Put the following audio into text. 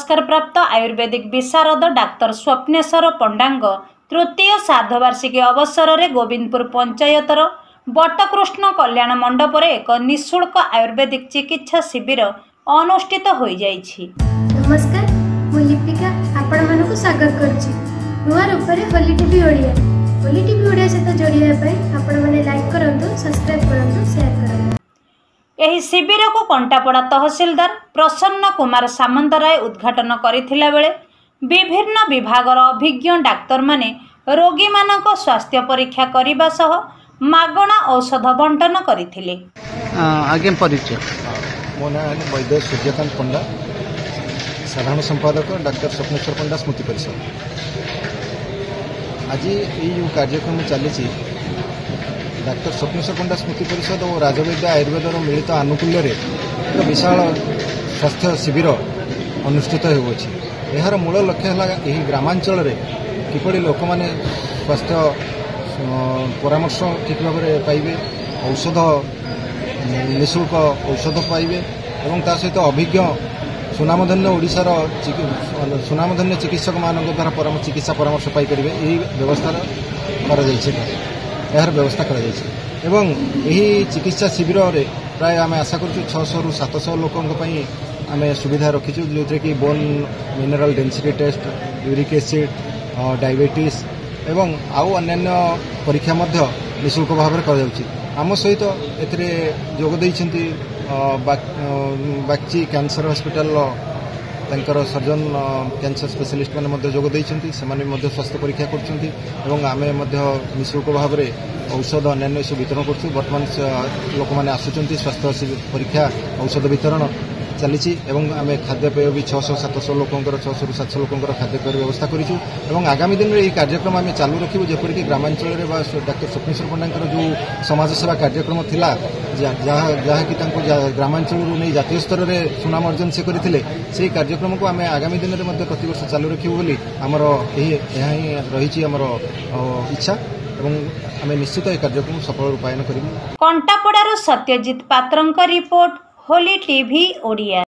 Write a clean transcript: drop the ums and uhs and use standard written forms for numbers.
पुरस्कार प्राप्त आयुर्वेदिक विशारद डाक्तर स्वप्नेश्वर पंडांग तृतीय सार्धवार्षिकी अवसर में गोविंदपुर पंचायतर बटकृष्ण कल्याण मंडपर एक निःशुल्क आयुर्वेदिक चिकित्सा शिविर अनुष्ठित हो जाइछि। नमस्कार, मु लिपिका आपण मानकु स्वागत करछि नुआ रूपरे होली टीवी ओडिया। होली टीवी ओडिया सहित जोड़िया पई आपण माने लाइक करंतु, सब्सक्राइब करंतु, शेयर करंतु। एही शिविर को कंटापड़ा तहसीलदार प्रसन्न कुमार सामंतराय उद्घाटन करथिला बेले विभिन्न विभागर अभिज्ञ डाक्तर माने रोगी मानक स्वास्थ्य परीक्षा करिबा सह मागणा औषध बंटन करथिले। आगे परिचय मो ना वैद्य सूर्यकांत पंडा, साधारण संपादक डाक्टर स्वप्नेश्वर पंडा स्मृति परिषद। आज ये कार्यक्रम चली डाक्टर स्वप्नेश्वर पंडा स्मृति परिषद और राजवैद्य आयुर्वेद मिलित आनुकूल्य एक विशाल स्वास्थ्य शिविर अनुष्ठित होउछि। यार मूल लक्ष्य है ग्रामांचल किपरि लोक मैंने स्वास्थ्य परामर्श ठीक भाव में पाइबे, औषध निःशुल्क औषध पाइबे और ता सहित अभिज्ञ सुनामधन्य ओडिशार सुनामधन्य चिकित्सक मान द्वारा चिकित्सा परामर्श पाइपर यही व्यवस्था यार व्यवस्था एवं यही चिकित्सा शिविर रे प्राय आम आशा कर 600 रु 700 लोकों आम सुविधा रखीचु, जो थे कि bone mineral density test, uric acid, diabetes एवं आउ अन्यान्य परीक्षा निःशुल्क भाव में आम सहित एगदे बागची कैंसर हॉस्पिटल तांकर सर्जन कैंसर स्पेशलिस्ट मैंने जोगदे से स्वास्थ्य परीक्षा करें निःशुल्क भाव में औषध अन्य सब वितरण कर। बर्तमान लोक मैंने आसुँच स्वास्थ्य परीक्षा औषध वितरण चली आम खाद्यपेय भी 600-700 लोकंर 600 रु 700 लोकंर खाद्यपेय व्यवस्था करूँ। आगामी दिन में ये कार्यक्रम आम चालू रखू, जपरिक ग्रामांचल डाक्टर स्वप्नेश्वर पंडा जो समाज सेवा कार्यक्रम थिला जहाँकि ग्रामांचल नहीं जातीय स्तर में सुनाम अर्जन से करते से कार्यक्रम को आम आगामी दिन में प्रति वर्ष चालू रखू बोली आमर यही रही आमर इच्छा और आम निश्चित ये कार्यक्रम सफल रूपायन करूँ। कंटापड़ारू सत्यजित पात्रंक रिपोर्ट, होली टीवी ओडिया।